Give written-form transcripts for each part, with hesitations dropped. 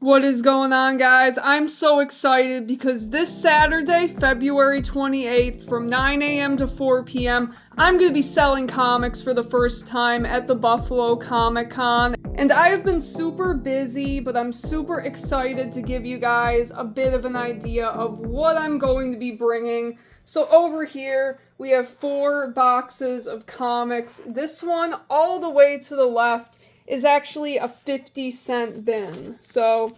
What is going on, guys? I'm so excited because this Saturday, February 28th, from 9 a.m. to 4 p.m., I'm going to be selling comics for the first time at the Buffalo Comicon. And I have been super busy, but I'm super excited to give you guys a bit of an idea of what I'm going to be bringing. So over here, we have 4 boxes of comics. This one, all the way to the left, is actually a 50-cent bin. So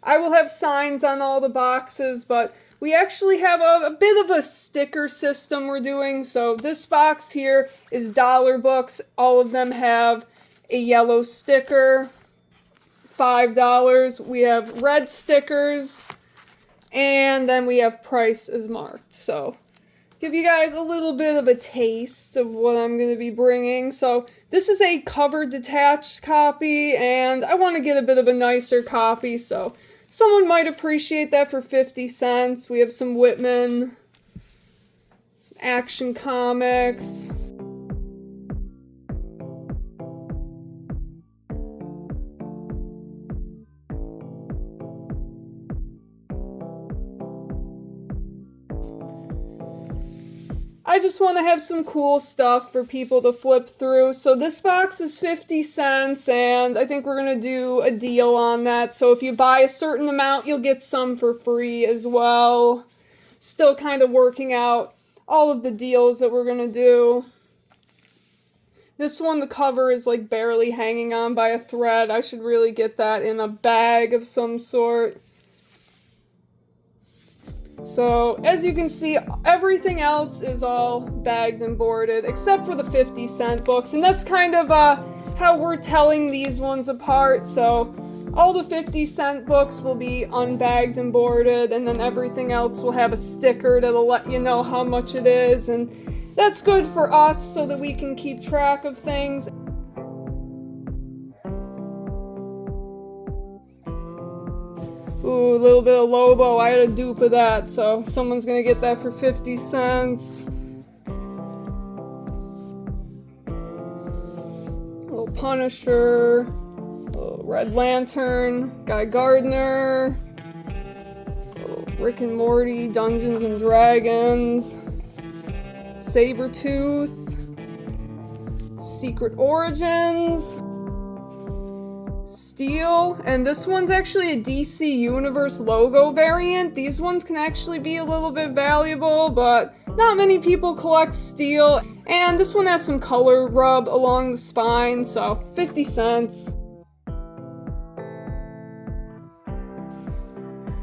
I will have signs on all the boxes, but we actually have a bit of a sticker system we're doing. So this box here is dollar books. All of them have a yellow sticker, $5. We have red stickers, and then we have price is marked. So give you guys a little bit of a taste of what I'm going to be bringing. So this is a cover detached copy, and I want to get a bit of a nicer copy, so someone might appreciate that for 50 cents. We have some Whitman, some Action Comics. I just want to have some cool stuff for people to flip through. So this box is 50 cents, and I think we're going to do a deal on that. So if you buy a certain amount, you'll get some for free as well. Still kind of working out all of the deals that we're going to do. This one, the cover is like barely hanging on by a thread. I should really get that in a bag of some sort. So, as you can see, everything else is all bagged and boarded, except for the 50-cent books, and that's kind of how we're telling these ones apart. So, all the 50-cent books will be unbagged and boarded, and then everything else will have a sticker that'll let you know how much it is, and that's good for us so that we can keep track of things. Ooh, a little bit of Lobo. I had a dupe of that, so someone's gonna get that for 50 cents. A little Punisher, a little Red Lantern, Guy Gardner, a little Rick and Morty, Dungeons and Dragons, Sabretooth, Secret Origins, Steel, and this one's actually a DC Universe logo variant. These ones can actually be a little bit valuable, but not many people collect Steel. And this one has some color rub along the spine, so 50 cents.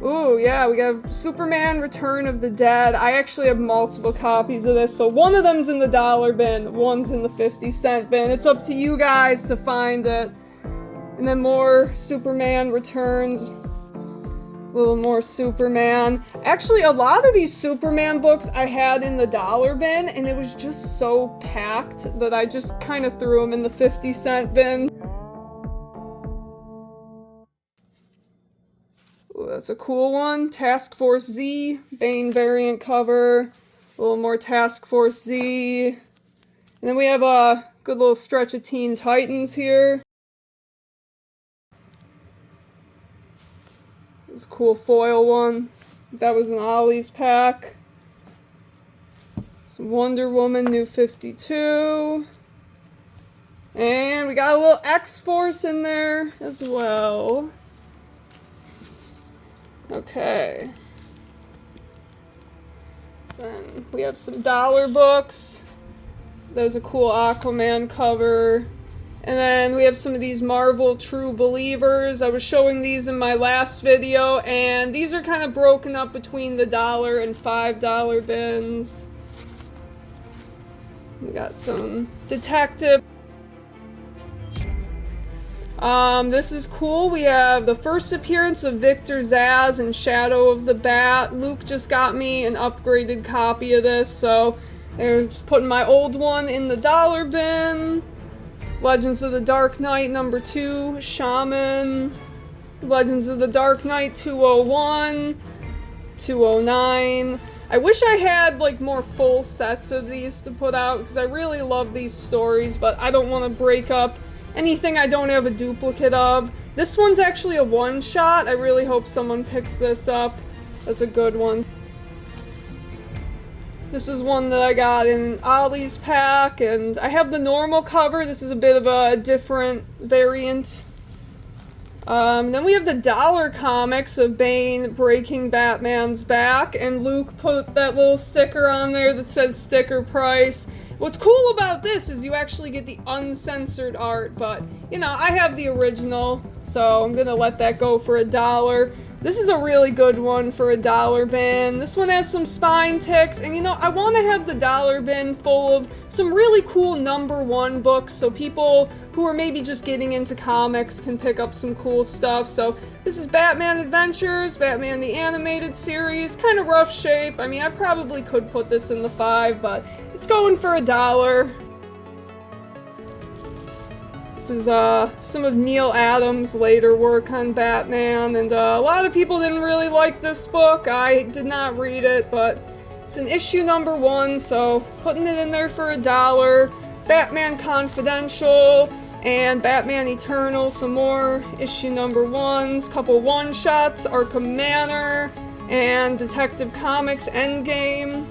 Ooh, yeah, we got Superman Return of the Dead. I actually have multiple copies of this, so one of them's in the dollar bin, one's in the 50-cent bin. It's up to you guys to find it. And then more Superman Returns, a little more Superman. Actually, a lot of these Superman books I had in the dollar bin, and it was just so packed that I just kind of threw them in the 50-cent bin. Ooh, that's a cool one. Task Force Z, Bane variant cover. A little more Task Force Z. And then we have a good little stretch of Teen Titans here. This cool foil one. That was an Ollie's pack. Some Wonder Woman New 52. And we got a little X-Force in there as well. Okay. Then we have some dollar books. There's a cool Aquaman cover. And then we have some of these Marvel True Believers. I was showing these in my last video, and these are kind of broken up between the $1 and $5 bins. We got some Detective. This is cool. We have the first appearance of Victor Zsasz in Shadow of the Bat. Luke just got me an upgraded copy of this, so I'm just putting my old one in the dollar bin. Legends of the Dark Knight #2, Shaman. Legends of the Dark Knight 201, 209. I wish I had like more full sets of these to put out because I really love these stories, but I don't want to break up anything I don't have a duplicate of. This one's actually a one-shot. I really hope someone picks this up. That's a good one. This is one that I got in Ollie's pack, and I have the normal cover. This is a bit of a different variant. Then we have the dollar comics of Bane breaking Batman's back, and Luke put that little sticker on there that says sticker price. What's cool about this is you actually get the uncensored art, but, you know, I have the original, so I'm gonna let that go for $1. This is a really good one for a dollar bin. This one has some spine ticks, and you know, I want to have the dollar bin full of some really cool #1 books so people who are maybe just getting into comics can pick up some cool stuff. So this is Batman Adventures, Batman the Animated Series, kind of rough shape. I mean, I probably could put this in the 5, but it's going for $1. This is some of Neil Adams' later work on Batman, and a lot of people didn't really like this book. I did not read it, but it's an issue #1, so putting it in there for $1. Batman Confidential and Batman Eternal, some more issue #1s, couple one-shots, Arkham Manor, and Detective Comics Endgame,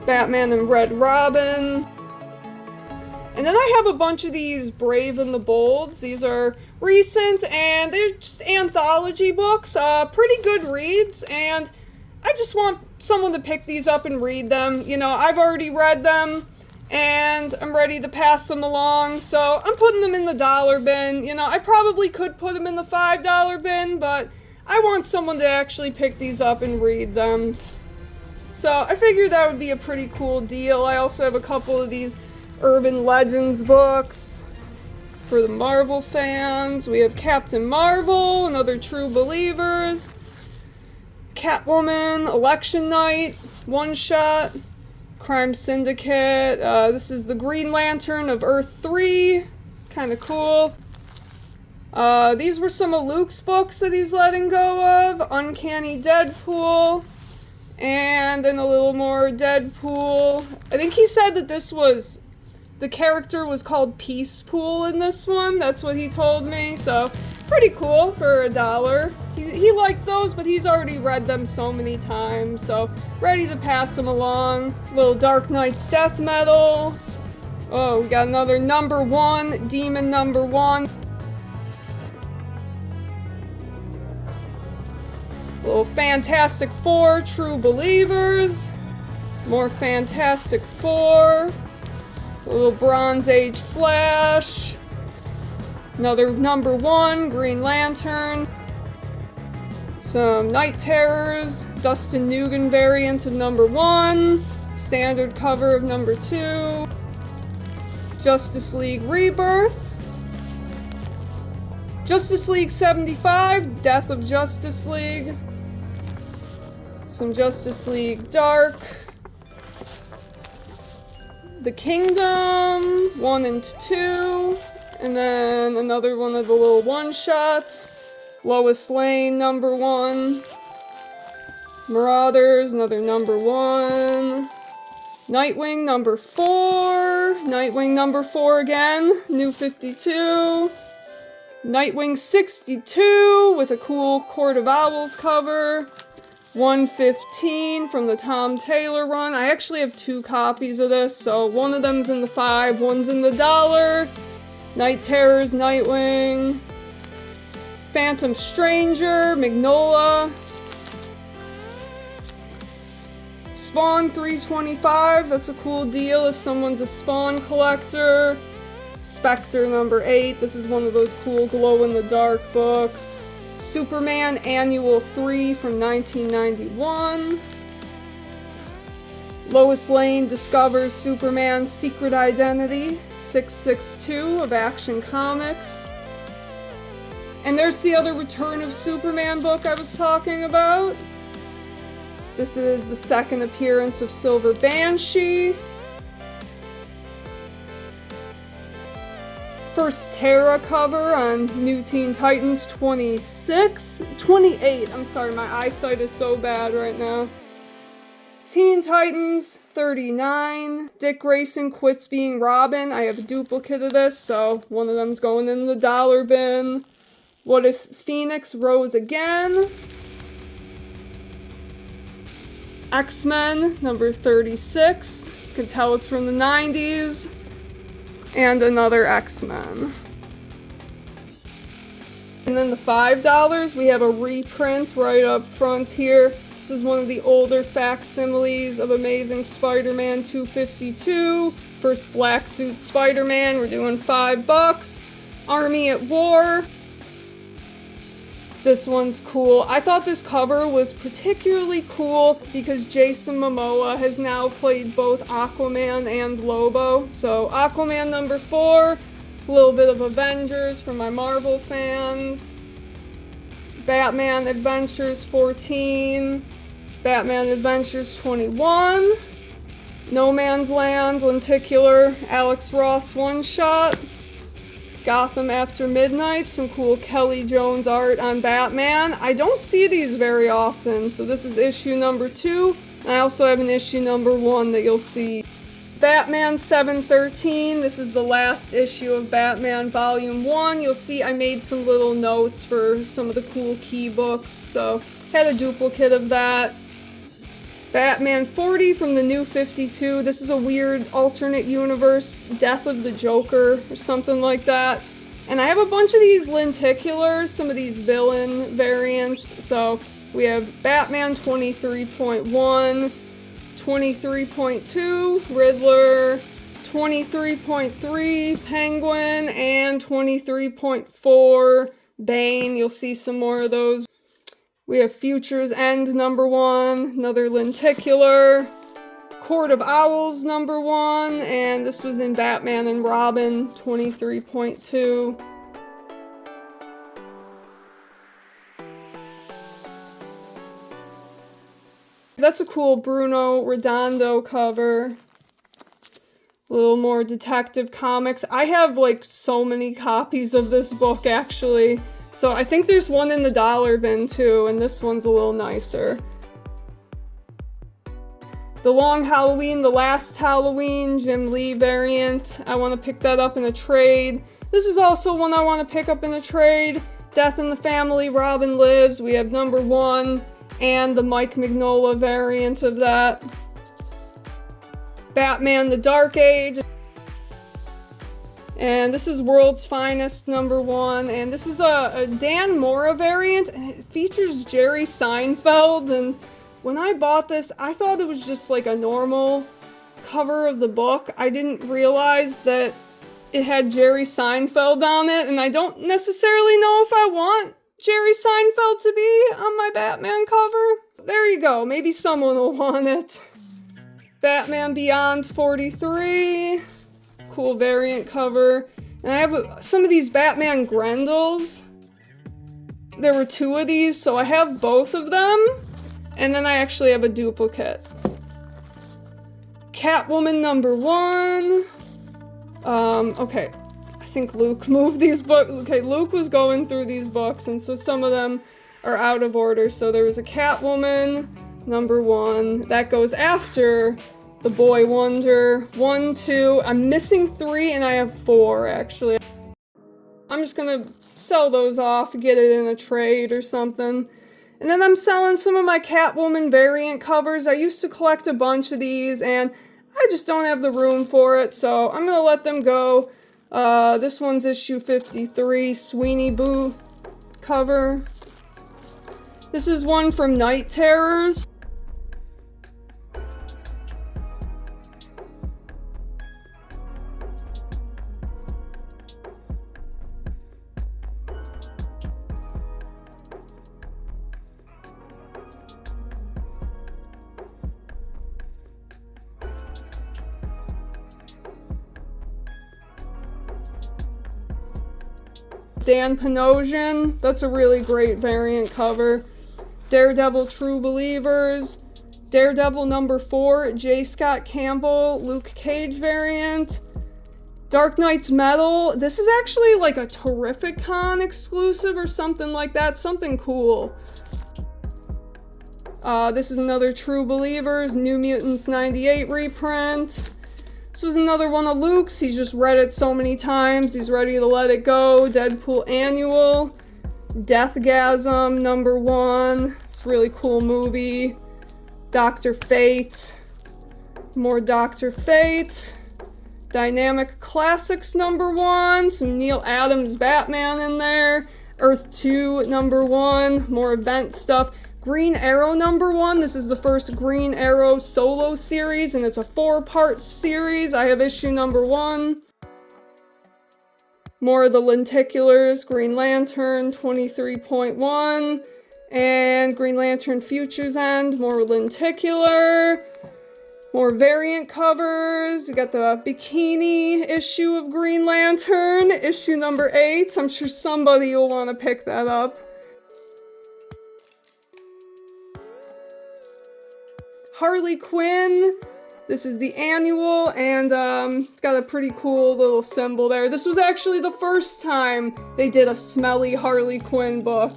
Batman and Red Robin. And then I have a bunch of these Brave and the Bolds. These are recent, and they're just anthology books, pretty good reads, and I just want someone to pick these up and read them. You know, I've already read them, and I'm ready to pass them along, so I'm putting them in the dollar bin. You know, I probably could put them in the $5 bin, but I want someone to actually pick these up and read them. So I figured that would be a pretty cool deal. I also have a couple of these Urban Legends books for the Marvel fans. We have Captain Marvel and Other True Believers, Catwoman, Election Night, One Shot, Crime Syndicate. This is the Green Lantern of Earth 3, kind of cool. These were some of Luke's books that he's letting go of. Uncanny Deadpool, and then a little more Deadpool. I think he said that the character was called Peacepool in this one. That's what he told me, so pretty cool for $1. He likes those, but he's already read them so many times, so ready to pass them along. Little Dark Knight's Death Metal. Oh, we got another #1, Demon #1. Little Fantastic Four, True Believers. More Fantastic Four. A little Bronze Age Flash. Another #1, Green Lantern. Some Night Terrors. Dustin Nguyen variant of #1. Standard cover of #2. Justice League Rebirth. Justice League 75, Death of Justice League. Some Justice League Dark. The Kingdom, 1 and 2, and then another one of the little one-shots. Lois Lane, #1. Marauders, another #1. Nightwing, #4. Nightwing, #4 again. New 52. Nightwing 62 with a cool Court of Owls cover. 115 from the Tom Taylor run. I actually have 2 copies of this, so one of them's in the 5, one's in the $1. Night Terrors, Nightwing. Phantom Stranger, Magnola. Spawn 325, that's a cool deal if someone's a Spawn collector. Spectre #8, this is one of those cool glow-in-the-dark books. Superman Annual 3 from 1991. Lois Lane discovers Superman's secret identity, 662 of Action Comics. And there's the other Return of Superman book I was talking about. This is the second appearance of Silver Banshee. First Terra cover on New Teen Titans 28. I'm sorry, my eyesight is so bad right now. Teen Titans 39. Dick Grayson quits being Robin. I have a duplicate of this, so one of them's going in the dollar bin. What If Phoenix Rose Again? X-Men number 36. You can tell it's from the 90s. And another X-Men. And then the $5, we have a reprint right up front here. This is one of the older facsimiles of Amazing Spider-Man 252. First black suit Spider-Man, we're doing $5. Army at War. This one's cool. I thought this cover was particularly cool because Jason Momoa has now played both Aquaman and Lobo. So Aquaman number 4, a little bit of Avengers for my Marvel fans. Batman Adventures 14, Batman Adventures 21, No Man's Land Lenticular Alex Ross one-shot. Gotham After Midnight, some cool Kelly Jones art on Batman. I don't see these very often, so this is issue number 2. And I also have an issue number 1 that you'll see. Batman 713, this is the last issue of Batman Volume 1. You'll see I made some little notes for some of the cool key books, so had a duplicate of that. Batman 40 from the New 52. This is a weird alternate universe, Death of the Joker, or something like that. And I have a bunch of these lenticulars, some of these villain variants. So we have Batman 23.1, 23.2, Riddler, 23.3, Penguin, and 23.4, Bane. You'll see some more of those. We have Future's End number 1, another lenticular, Court of Owls number 1, and this was in Batman and Robin 23.2. That's a cool Bruno Redondo cover. A little more Detective Comics. I have like so many copies of this book actually. So I think there's one in the dollar bin too, and this one's a little nicer. The Long Halloween, The Last Halloween, Jim Lee variant. I want to pick that up in a trade. This is also one I want to pick up in a trade. Death in the Family, Robin Lives. We have number 1 and the Mike Mignola variant of that. Batman The Dark Age. And this is World's Finest number 1, and this is a Dan Mora variant, and it features Jerry Seinfeld, and when I bought this, I thought it was just like a normal cover of the book. I didn't realize that it had Jerry Seinfeld on it, and I don't necessarily know if I want Jerry Seinfeld to be on my Batman cover. There you go, maybe someone will want it. Batman Beyond 43. Cool variant cover. And I have some of these Batman Grendels. There were 2 of these, so I have both of them. And then I actually have a duplicate. Catwoman number 1. Okay. I think Luke moved these books. Okay, Luke was going through these books, and so some of them are out of order. So there was a Catwoman number 1. That goes after The Boy Wonder, 1, 2, I'm missing 3, and I have 4, actually. I'm just gonna sell those off, get it in a trade or something. And then I'm selling some of my Catwoman variant covers. I used to collect a bunch of these, and I just don't have the room for it, so I'm gonna let them go. This one's issue 53, Sweeney Boo cover. This is one from Night Terrors. Dan Panosian, that's a really great variant cover. Daredevil True Believers, Daredevil number 4, J. Scott Campbell, Luke Cage variant. Dark Knight's Metal, this is actually like a Terrific Con exclusive or something like that, something cool. This is another True Believers, New Mutants 98 reprint. This was another one of Luke's. He's just read it so many times. He's ready to let it go. Deadpool Annual. Deathgasm #1. It's a really cool movie. Dr. Fate. More Dr. Fate. Dynamic Classics #1. Some Neil Adams Batman in there. Earth 2 #1. More event stuff. Green Arrow #1. This is the first Green Arrow solo series, and it's a 4-part series. I have issue #1. More of the lenticulars. Green Lantern 23.1. And Green Lantern Futures End. More lenticular. More variant covers. We got the bikini issue of Green Lantern. Issue #8. I'm sure somebody will want to pick that up. Harley Quinn. This is the annual, and it's got a pretty cool little symbol there. This was actually the first time they did a smelly Harley Quinn book.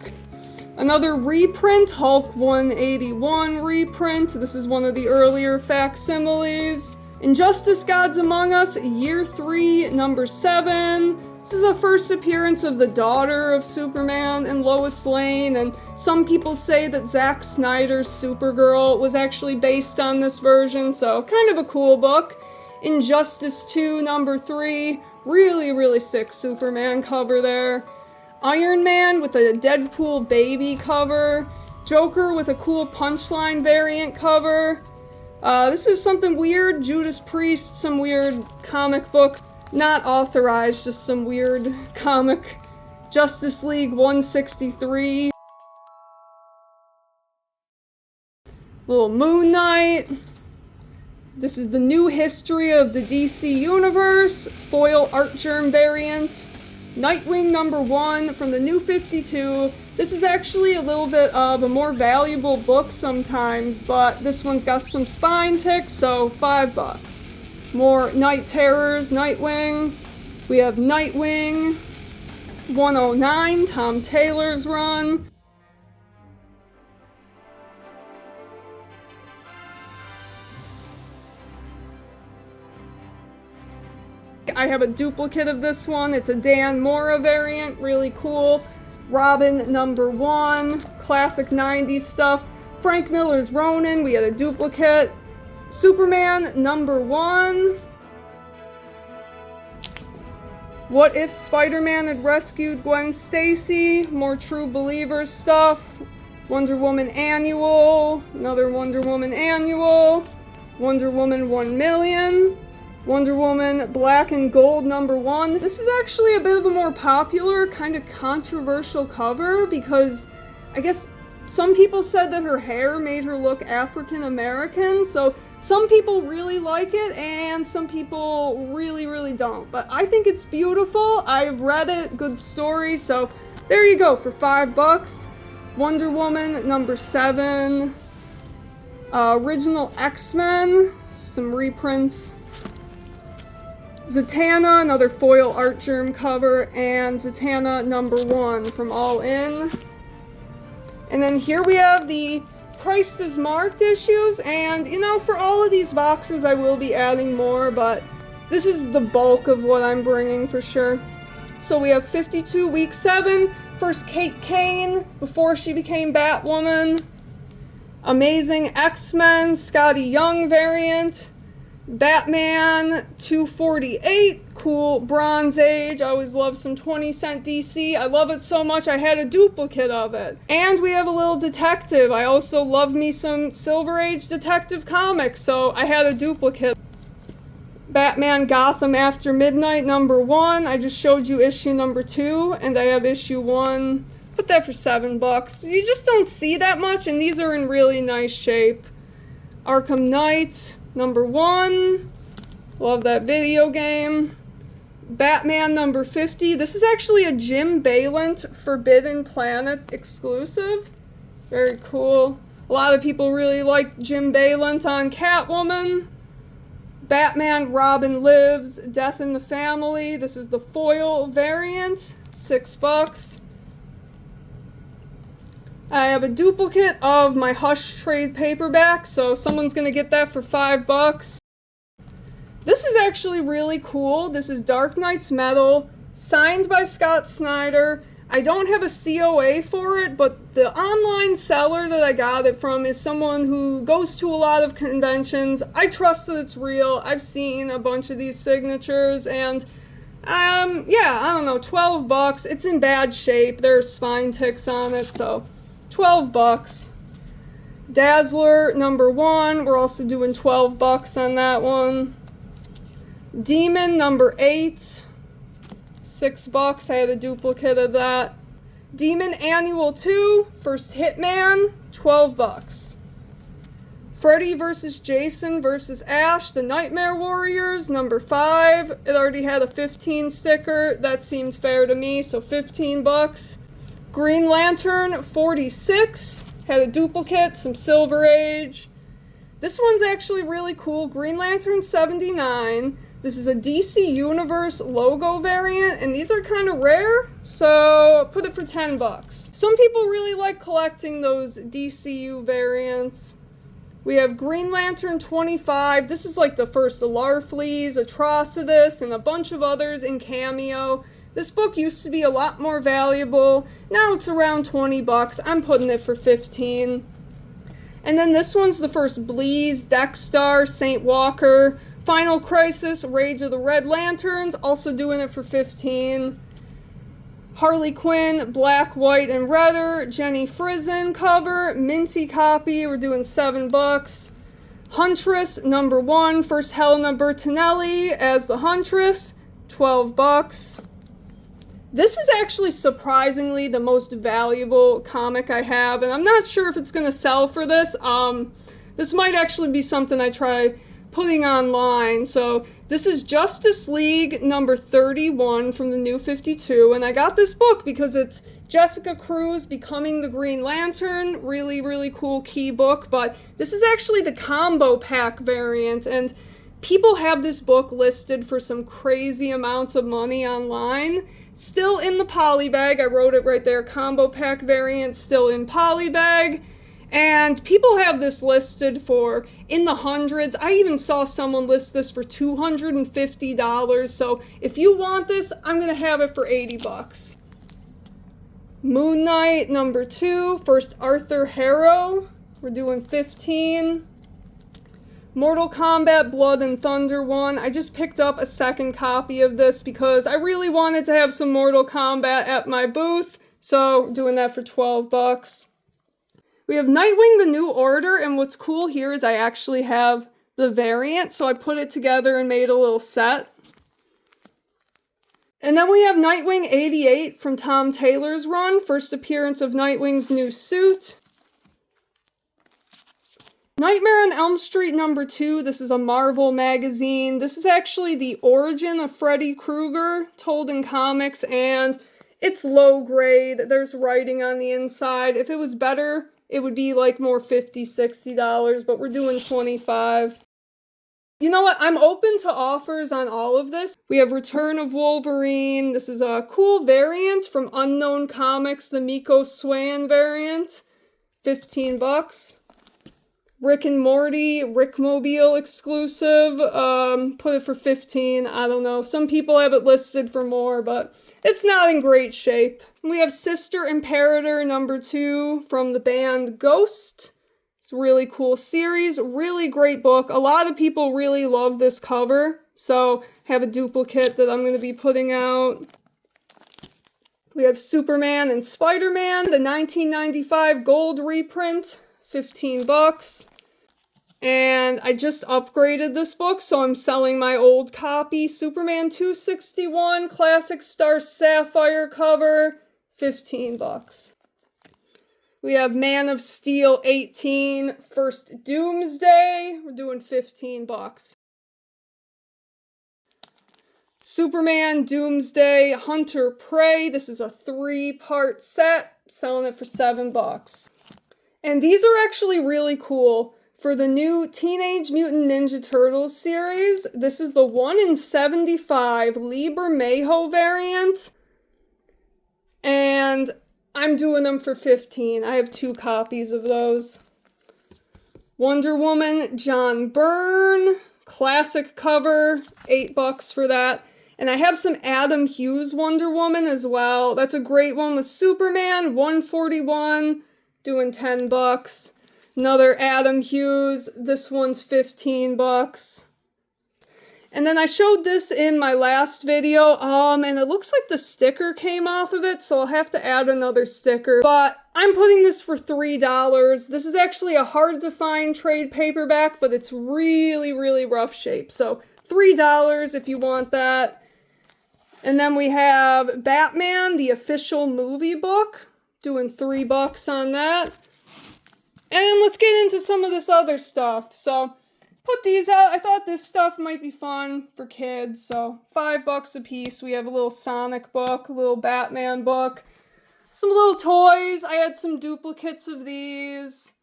Another reprint, Hulk 181 reprint. This is one of the earlier facsimiles. Injustice Gods Among Us, Year 3, #7. This is a first appearance of the daughter of Superman and Lois Lane, and some people say that Zack Snyder's Supergirl was actually based on this version, so kind of a cool book. Injustice 2, #3. Really, really sick Superman cover there. Iron Man with a Deadpool baby cover. Joker with a cool Punchline variant cover. This is something weird. Judas Priest, some weird comic book. Not authorized, just some weird comic. Justice League 163. Little Moon Knight. This is the new history of the DC Universe. Foil art germ variant. Nightwing #1 from the New 52. This is actually a little bit of a more valuable book sometimes, but this one's got some spine ticks, so $5. More Night Terrors, Nightwing. We have Nightwing 109, Tom Taylor's run. I have a duplicate of this one. It's a Dan Mora variant, really cool. Robin #1, classic 90s stuff. Frank Miller's Ronin, we had a duplicate. Superman #1. What if Spider-Man had rescued Gwen Stacy? More True Believers stuff. Wonder Woman Annual, another Wonder Woman Annual. Wonder Woman 1,000,000. Wonder Woman Black and Gold #1. This is actually a bit of a more popular, kind of controversial cover because I guess some people said that her hair made her look African American, so some people really like it and some people really, really don't. But I think it's beautiful. I've read it, good story, so there you go for $5. Wonder Woman #7. Original X-Men, some reprints. Zatanna, another foil art germ cover, and Zatanna #1 from All In. And then here we have the priced as marked issues, and you know, for all of these boxes I will be adding more, but this is the bulk of what I'm bringing for sure. So we have 52 week 7, first Kate Kane, before she became Batwoman. Amazing X-Men, Scotty Young variant. Batman 248, cool Bronze Age. I always love some 20-cent DC. I love it so much I had a duplicate of it. And we have a little detective. I also love me some Silver Age detective comics, so I had a duplicate. Batman Gotham After Midnight #1. I just showed you issue #2, and I have issue 1. Put that for $7. You just don't see that much, and these are in really nice shape. Arkham Knight #1. Love that video game. Batman #50. This is actually a Jim Balent Forbidden Planet exclusive. Very cool. A lot of people really like Jim Balent on Catwoman. Batman Robin Lives, Death in the Family. This is the foil variant. $6. I have a duplicate of my Hush trade paperback, so someone's gonna get that for $5. This is actually really cool. This is Dark Knight's Metal, signed by Scott Snyder. I don't have a COA for it, but the online seller that I got it from is someone who goes to a lot of conventions. I trust that it's real. I've seen a bunch of these signatures, and yeah, I don't know, $12. It's in bad shape. There's spine ticks on it, so $12. Dazzler #1, we're also doing $12 on that one. Demon #8, $6. I had a duplicate of that. Demon Annual 2, First Hitman, $12. Freddy vs. Jason vs. Ash, The Nightmare Warriors, #5. It already had a 15 sticker. That seems fair to me, so $15. Green Lantern 46, had a duplicate, some Silver Age. This one's actually really cool. Green Lantern 79. This is a DC Universe logo variant, and these are kind of rare, so put it for $10. Some people really like collecting those DCU variants. We have Green Lantern 25. This is like the first Larfleeze, Atrocitus, and a bunch of others in Cameo. This book used to be a lot more valuable. Now it's around $20. I'm putting it for $15. And then this one's the first Bleeze, Deckstar, Saint Walker, Final Crisis, Rage of the Red Lanterns, also doing it for $15. Harley Quinn, Black, White, and Redder, Jenny Frison cover, minty copy, we're doing $7. Huntress #1, first Helena Bertinelli as the Huntress, $12. This is actually surprisingly the most valuable comic I have, and I'm not sure if it's going to sell for this. This might actually be something I try putting online. So this is Justice League #31 from the New 52, and I got this book because it's Jessica Cruz becoming the Green Lantern. Really, really cool key book, but this is actually the combo pack variant, and people have this book listed for some crazy amounts of money online. Still in the polybag, I wrote it right there, combo pack variant, still in polybag. And people have this listed for in the hundreds. I even saw someone list this for $250. So if you want this, I'm going to have it for $80. Moon Knight #2, first Arthur Harrow. We're doing $15. Mortal Kombat Blood and Thunder 1. I just picked up a second copy of this because I really wanted to have some Mortal Kombat at my booth. So doing that for $12. We have Nightwing The New Order, and what's cool here is I actually have the variant, so I put it together and made a little set. And then we have Nightwing 88 from Tom Taylor's run, first appearance of Nightwing's new suit. Nightmare on Elm Street #2, this is a Marvel magazine. This is actually the origin of Freddy Krueger, told in comics, and it's low grade. There's writing on the inside. If it was better, it would be like more $50, $60, but we're doing $25. You know what? I'm open to offers on all of this. We have Return of Wolverine. This is a cool variant from Unknown Comics, the Miko Swan variant. $15. Rick and Morty, Rickmobile exclusive. Put it for $15. I don't know. Some people have it listed for more, but it's not in great shape. We have Sister Imperator #2 from the band Ghost. It's a really cool series, really great book. A lot of people really love this cover, so I have a duplicate that I'm going to be putting out. We have Superman and Spider-Man, the 1995 gold reprint, $15. And I just upgraded this book, so I'm selling my old copy, Superman 261, Classic Star Sapphire cover, $15. We have Man of Steel 18, First Doomsday, we're doing $15. Superman Doomsday Hunter Prey, this is a 3-part set, selling it for $7. And these are actually really cool. For the new Teenage Mutant Ninja Turtles series, this is the 1 in 75 Lee Bermejo variant. And I'm doing them for $15. I have 2 copies of those. Wonder Woman, John Byrne, classic cover, $8 for that. And I have some Adam Hughes Wonder Woman as well. That's a great one with Superman, $141, doing $10. Another Adam Hughes, this one's $15. And then I showed this in my last video, and it looks like the sticker came off of it, so I'll have to add another sticker. But I'm putting this for $3. This is actually a hard-to-find trade paperback, but it's really, really rough shape. So $3 if you want that. And then we have Batman, the official movie book, doing $3 on that. And let's get into some of this other stuff. So put these out. I thought this stuff might be fun for kids, so $5 a piece. We have a little Sonic book, a little Batman book, some little toys. I had some duplicates of these.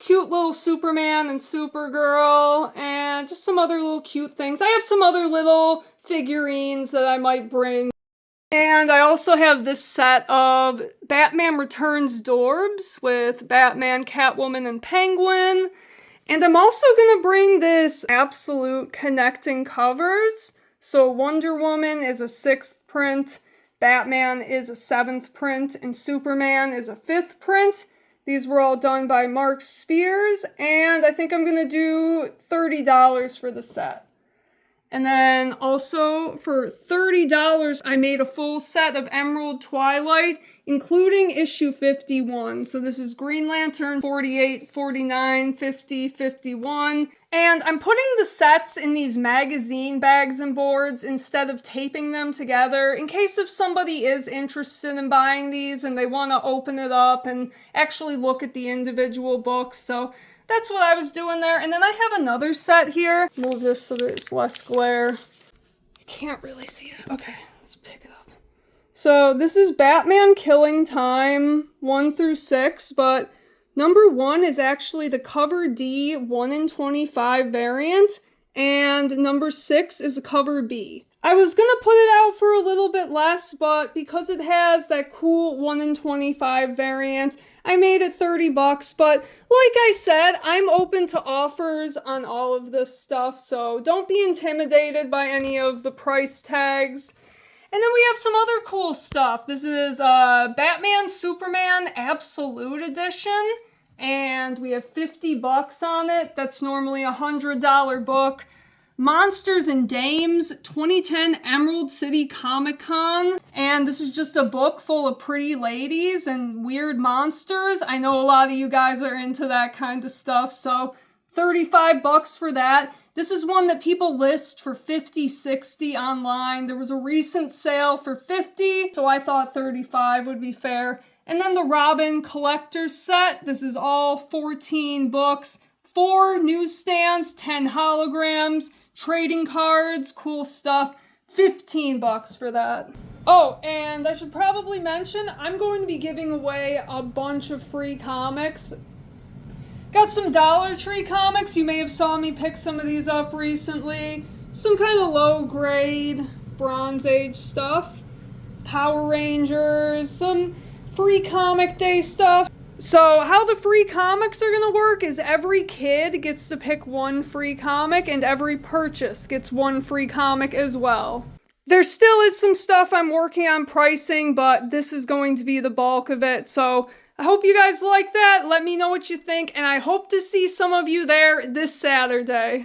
Cute little Superman and Supergirl, and just some other little cute things. I have some other little figurines that I might bring. And I also have this set of Batman Returns Dorbs with Batman, Catwoman, and Penguin. And I'm also going to bring this absolute connecting covers. So Wonder Woman is a 6th print, Batman is a 7th print, and Superman is a 5th print. These were all done by Mark Spears, and I think I'm going to do $30 for the set. And then also for $30, I made a full set of Emerald Twilight, including issue 51. So this is Green Lantern 48, 49, 50, 51. And I'm putting the sets in these magazine bags and boards instead of taping them together in case if somebody is interested in buying these and they want to open it up and actually look at the individual books. So that's what I was doing there. And then I have another set here. Move this so there's less glare. You can't really see it. Okay, let's pick it up. So this is Batman Killing Time 1 through 6, but number 1 is actually the cover D 1 in 25 variant, and number 6 is cover B. I was gonna put it out for a little bit less, but because it has that cool 1 in 25 variant, I made it $30, but like I said, I'm open to offers on all of this stuff, so don't be intimidated by any of the price tags. And then we have some other cool stuff. This is Batman Superman Absolute Edition, and we have $50 on it. That's normally a $100 book. Monsters and Dames 2010 Emerald City Comicon, and this is just a book full of pretty ladies and weird monsters. I know a lot of you guys are into that kind of stuff, so $35 for that. This is one that people list for $50, $60 online. There was a recent sale for $50, so I thought $35 would be fair. And then the Robin Collector's Set. This is all 14 books, 4 newsstands, 10 holograms, trading cards, cool stuff, $15 for that. Oh, and I should probably mention, I'm going to be giving away a bunch of free comics. Got some Dollar Tree comics. You may have saw me pick some of these up recently. Some kind of low grade Bronze Age stuff. Power Rangers, some free comic day stuff. So how the free comics are going to work is every kid gets to pick 1 free comic and every purchase gets 1 free comic as well. There still is some stuff I'm working on pricing, but this is going to be the bulk of it. So I hope you guys like that. Let me know what you think, and I hope to see some of you there this Saturday.